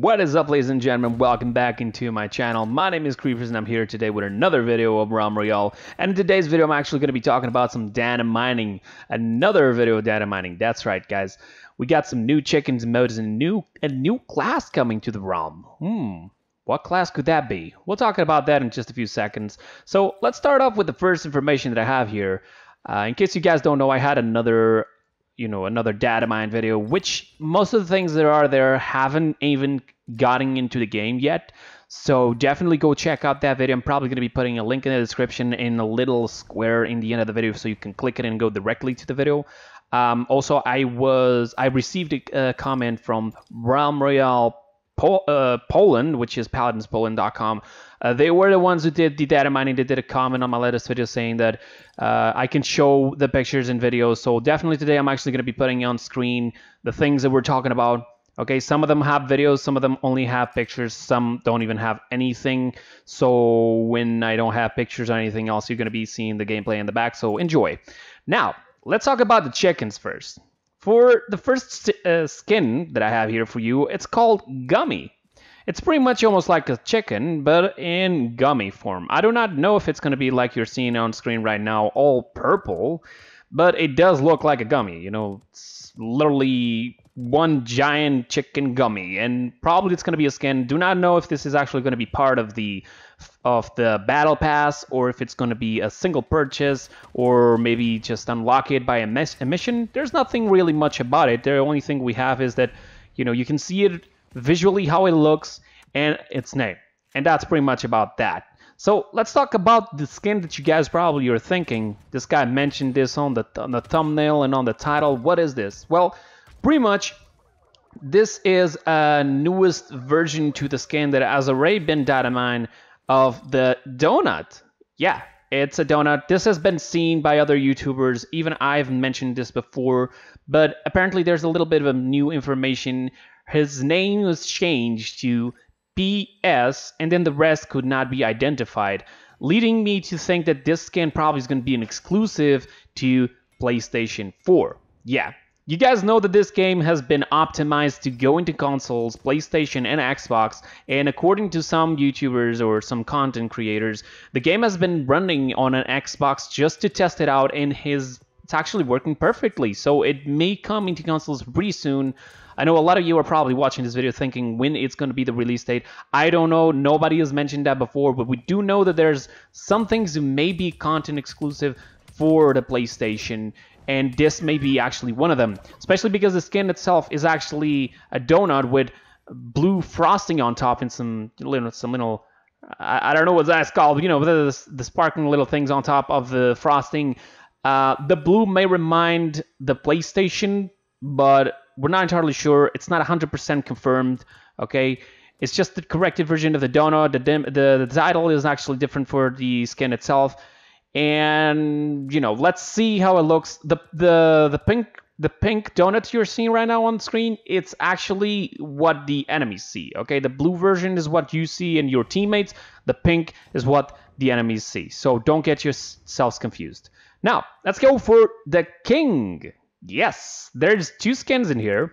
What is up, ladies and gentlemen? Welcome back into my channel. My name is Kreepers and I'm here today with another video of Realm Royale. And in today's video, I'm actually going to be talking about some data mining. Another video of data mining. That's right, guys. We got some new chickens, modes, and a new class coming to the realm. What class could that be? We'll talk about that in just a few seconds. So let's start off with the first information that I have here. In case you guys don't know, I had another data mine video, which most of the things that are there haven't even gotten into the game yet. So definitely go check out that video. I'm probably going to be putting a link in the description in a little square in the end of the video so you can click it and go directly to the video. Also, I received a comment from Realm Royale Poland, which is paladinspoland.com. They were the ones who did the data mining. They did a comment on my latest video saying that I can show the pictures and videos. So definitely today I'm actually going to be putting on screen the things that we're talking about. Okay, some of them have videos, some of them only have pictures, some don't even have anything. So when I don't have pictures or anything else, you're going to be seeing the gameplay in the back. So enjoy. Now, let's talk about the chickens first. For the first skin that I have here for you, it's called Gummy. It's pretty much almost like a chicken, but in gummy form. I do not know if it's going to be like you're seeing on screen right now, all purple, but it does look like a gummy. You know, it's literally one giant chicken gummy, and probably it's going to be a skin. Do not know if this is actually going to be part of the battle pass, or if it's going to be a single purchase, or maybe just unlock it by a mission. There's nothing really much about it. The only thing we have is that, you know, you can see it visually, how it looks, and its name. And that's pretty much about that. So let's talk about the skin that you guys probably are thinking. This guy mentioned this on the thumbnail and on the title. What is this? Well, pretty much this is a newest version to the skin that has already been data mined of the donut. Yeah, it's a donut. This has been seen by other YouTubers. Even I've mentioned this before, but apparently there's a little bit of new information. His name was changed to PS, and then the rest could not be identified, leading me to think that this skin probably is going to be an exclusive to PlayStation 4. Yeah, you guys know that this game has been optimized to go into consoles, PlayStation and Xbox, and according to some YouTubers or some content creators, the game has been running on an Xbox just to test it out, and it's actually working perfectly. So it may come into consoles pretty soon. I know a lot of you are probably watching this video thinking when it's going to be the release date. I don't know. Nobody has mentioned that before, but we do know that there's some things that may be content exclusive for the PlayStation, and this may be actually one of them, especially because the skin itself is actually a donut with blue frosting on top and some little I don't know what that's called, you know, the sparkling little things on top of the frosting. The blue may remind the PlayStation, but we're not entirely sure. It's not 100% confirmed, okay? It's just the corrected version of the donut. The title is actually different for the skin itself. And, you know, let's see how it looks. The pink donut you're seeing right now on the screen, it's actually what the enemies see, okay? The blue version is what you see and your teammates. The pink is what the enemies see. So don't get yourselves confused. Now, let's go for the king. Yes, there's two skins in here,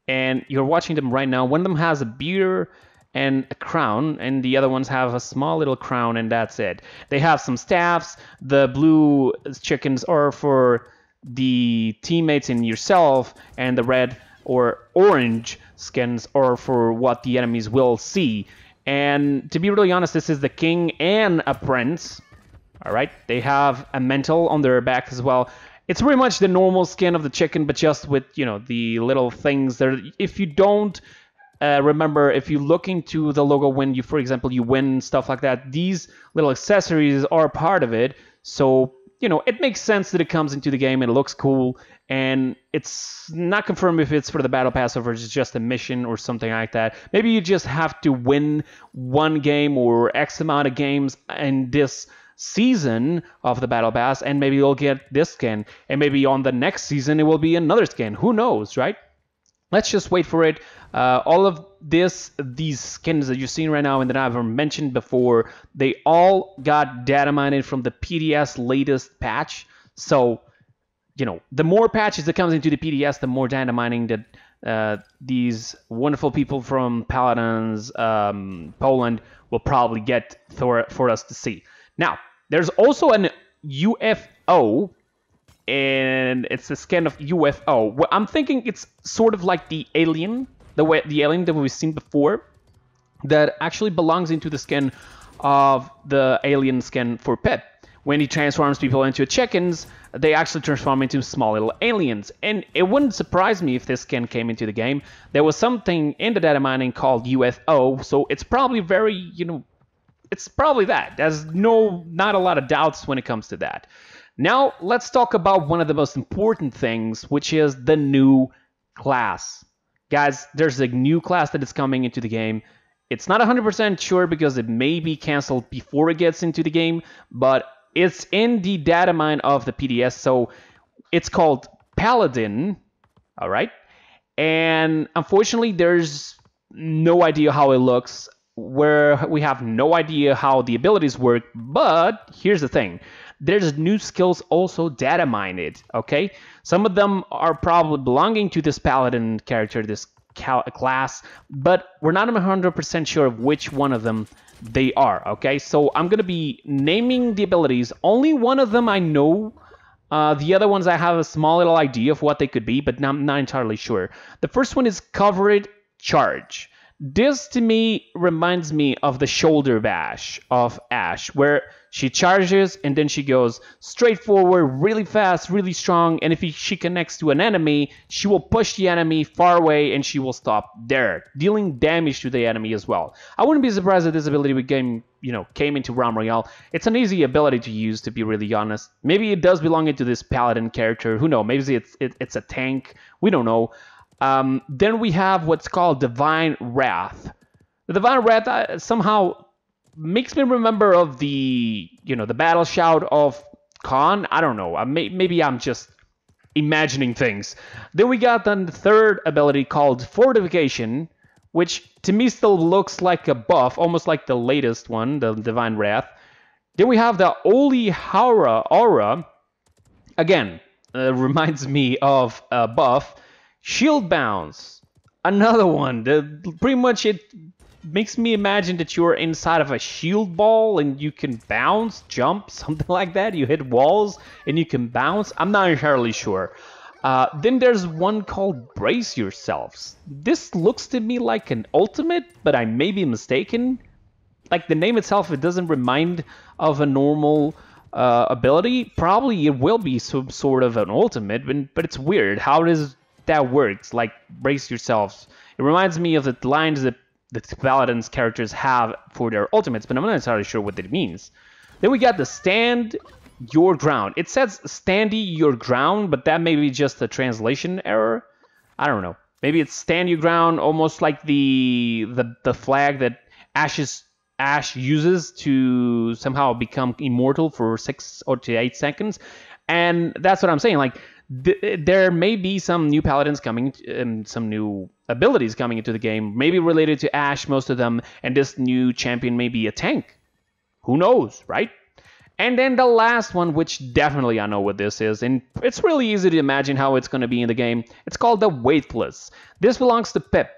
and you're watching them right now. One of them has a beard and a crown, and the other ones have a small little crown, and that's it. They have some staffs. The blue chickens are for the teammates and yourself, and the red or orange skins are for what the enemies will see. And to be really honest, this is the king and a prince. All right, they have a mantle on their back as well. It's pretty much the normal skin of the chicken, but just with, you know, the little things there. If you don't remember, if you look into the logo when you, for example, you win, stuff like that, these little accessories are part of it. So, you know, it makes sense that it comes into the game and it looks cool. And it's not confirmed if it's for the battle pass or if it's just a mission or something like that. Maybe you just have to win one game or X amount of games in this season of the battle pass, and maybe you'll get this skin, and maybe on the next season it will be another skin. Who knows, right? Let's just wait for it. All of these skins that you're seeing right now and that I've mentioned before, they all got data mined from the PDS latest patch. So, you know, the more patches that comes into the PDS, the more data mining that these wonderful people from Paladins, Poland, will probably get for us to see. Now, there's also an UFO, and it's a skin of UFO. Well, I'm thinking it's sort of like the alien, the alien that we've seen before, that actually belongs into the skin of the alien skin for Pip. When he transforms people into chickens, they actually transform into small little aliens. And it wouldn't surprise me if this skin came into the game. There was something in the data mining called UFO, so it's probably very, it's probably that. There's not a lot of doubts when it comes to that. Now, let's talk about one of the most important things, which is the new class. Guys, there's a new class that is coming into the game. It's not 100% sure because it may be canceled before it gets into the game, but it's in the data mine of the PDS, so it's called Paladin, all right? And unfortunately, there's no idea how it looks, where we have no idea how the abilities work, but here's the thing. There's new skills also data mined, okay? Some of them are probably belonging to this Paladin character, this class, but we're not 100% sure of which one of them they are, okay? So I'm going to be naming the abilities. Only one of them I know. The other ones I have a small little idea of what they could be, but I'm not entirely sure. The first one is Covered Charge. This, to me, reminds me of the shoulder bash of Ashe, where she charges and then she goes straight forward, really fast, really strong, and if she connects to an enemy, she will push the enemy far away and she will stop there, dealing damage to the enemy as well. I wouldn't be surprised if this ability came into Realm Royale. It's an easy ability to use, to be really honest. Maybe it does belong into this Paladin character. Who knows? Maybe it's a tank. We don't know. Then we have what's called Divine Wrath. The Divine Wrath somehow makes me remember of the battle shout of Khan. I don't know. Maybe I'm just imagining things. Then we got the third ability called Fortification, which to me still looks like a buff, almost like the latest one, the Divine Wrath. Then we have the Holy Aura. Again, reminds me of a buff. Shield Bounce, another one. Pretty much it makes me imagine that you're inside of a shield ball and you can bounce, jump, something like that. You hit walls and you can bounce. I'm not entirely sure. Then there's one called Brace Yourselves. This looks to me like an ultimate, but I may be mistaken. Like the name itself, it doesn't remind of a normal ability. Probably it will be some sort of an ultimate, but it's weird. How does that works? Like, brace yourselves. It reminds me of the lines that the Paladin's characters have for their ultimates, but I'm not entirely sure what that means. Then we got the Stand Your Ground. It says Standy Your Ground, but that may be just a translation error. I don't know. Maybe it's Stand Your Ground, almost like the flag that Ashe uses to somehow become immortal for 6 or 8 seconds. And that's what I'm saying. Like, there may be some new Paladins coming, some new abilities coming into the game, maybe related to Ashe, most of them, and this new champion may be a tank. Who knows, right? And then the last one, which definitely I know what this is, and it's really easy to imagine how it's going to be in the game. It's called the Weightless. This belongs to Pip.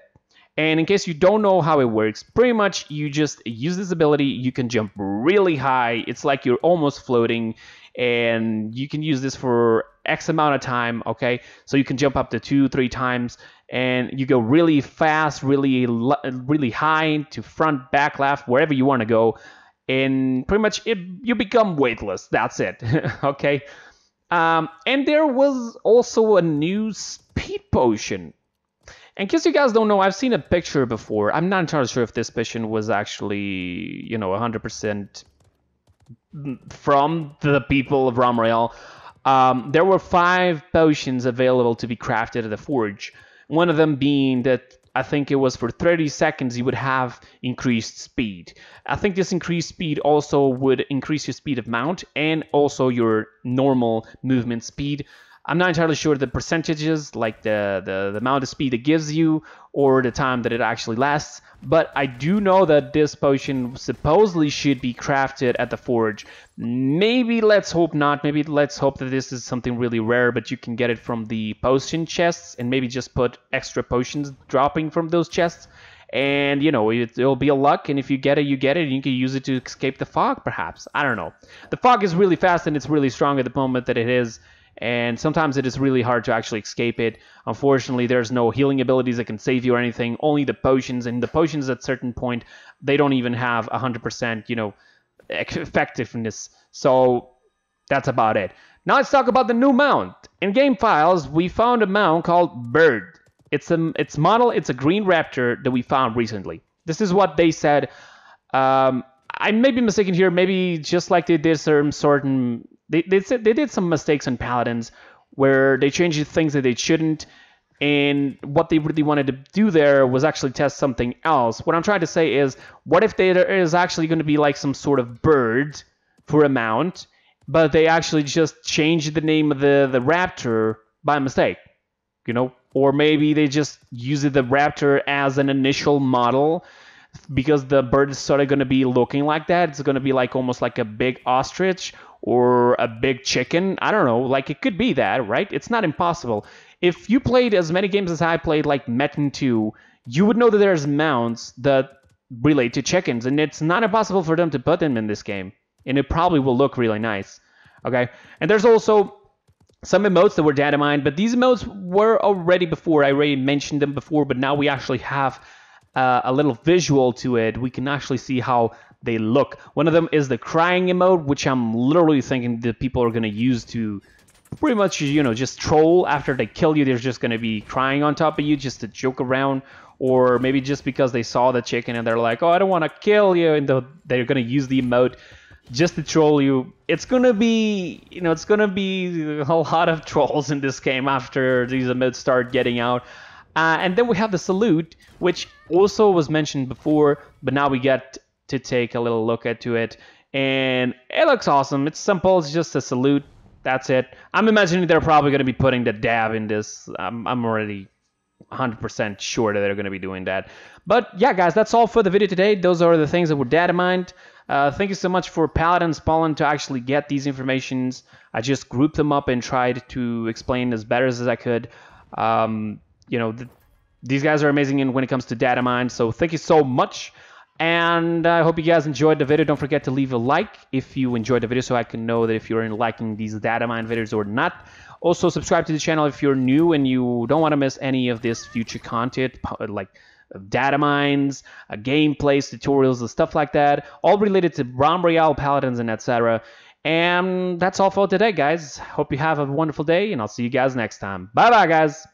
And in case you don't know how it works, pretty much you just use this ability, you can jump really high. It's like you're almost floating, and you can use this for X amount of time, okay? So you can jump up to 2-3 times, and you go really fast, really high, to front, back, left, wherever you want to go, and pretty much you become weightless. That's it, okay? And there was also a new speed potion. In case you guys don't know, I've seen a picture before. I'm not entirely sure if this potion was actually, 100% from the people of Realm Royale. There were 5 potions available to be crafted at the forge. One of them being that I think it was for 30 seconds you would have increased speed. I think this increased speed also would increase your speed of mount and also your normal movement speed. I'm not entirely sure the percentages, like the amount of speed it gives you or the time that it actually lasts, but I do know that this potion supposedly should be crafted at the forge. Maybe let's hope not. Maybe let's hope that this is something really rare, but you can get it from the potion chests and maybe just put extra potions dropping from those chests. And, you know, it'll be a luck, and if you get it, you get it, and you can use it to escape the fog, perhaps. I don't know. The fog is really fast, and it's really strong at the moment that it is, and sometimes it is really hard to actually escape it. Unfortunately, there's no healing abilities that can save you or anything, only the potions, and the potions at a certain point, they don't even have 100%, you know, effectiveness. So that's about it. Now let's talk about the new mount. In game files, we found a mount called Bird. It's a green raptor that we found recently. This is what they said. I may be mistaken here. Maybe just like they did they said they did some mistakes on paladins where they changed things that they shouldn't. And what they really wanted to do there was actually test something else. What I'm trying to say is, what if there is actually going to be like some sort of bird for a mount, but they actually just changed the name of the raptor by mistake? You know, or maybe they just use the raptor as an initial model because the bird is sort of going to be looking like that. It's going to be like almost like a big ostrich or a big chicken. I don't know. Like, it could be that, right? It's not impossible. If you played as many games as I played, like Metin 2, you would know that there's mounts that relate to chickens, and it's not impossible for them to put them in this game, and it probably will look really nice. Okay, and there's also some emotes that were data mined, but these emotes were already before. I already mentioned them before, but now we actually have a little visual to it. We can actually see how they look. One of them is the crying emote, which I'm literally thinking that people are going to use to pretty much, you know, just troll. After they kill you, they're just going to be crying on top of you just to joke around, or maybe just because they saw the chicken and they're like, oh, I don't want to kill you, and they're going to use the emote just to troll you. It's gonna be, you know, it's gonna be a lot of trolls in this game after these emotes start getting out. And then we have the salute, which also was mentioned before, but now we get to take a little look into it, and it looks awesome. It's simple. It's just a salute. That's it. I'm imagining they're probably gonna be putting the dab in this. I'm already 100% sure that they're going to be doing that. But yeah, guys, that's all for the video today. Those are the things that were data mined. Thank you so much for Paladin Spalin to actually get these informations. I just grouped them up and tried to explain as better as I could. You know, these guys are amazing when it comes to data mine. So thank you so much. And I hope you guys enjoyed the video. Don't forget to leave a like if you enjoyed the video so I can know that if you're liking these data mine videos or not. Also, subscribe to the channel if you're new and you don't want to miss any of this future content, like data mines, gameplays, tutorials, and stuff like that, all related to Realm Royale, Paladins, and etc. And that's all for today, guys. Hope you have a wonderful day, and I'll see you guys next time. Bye-bye, guys.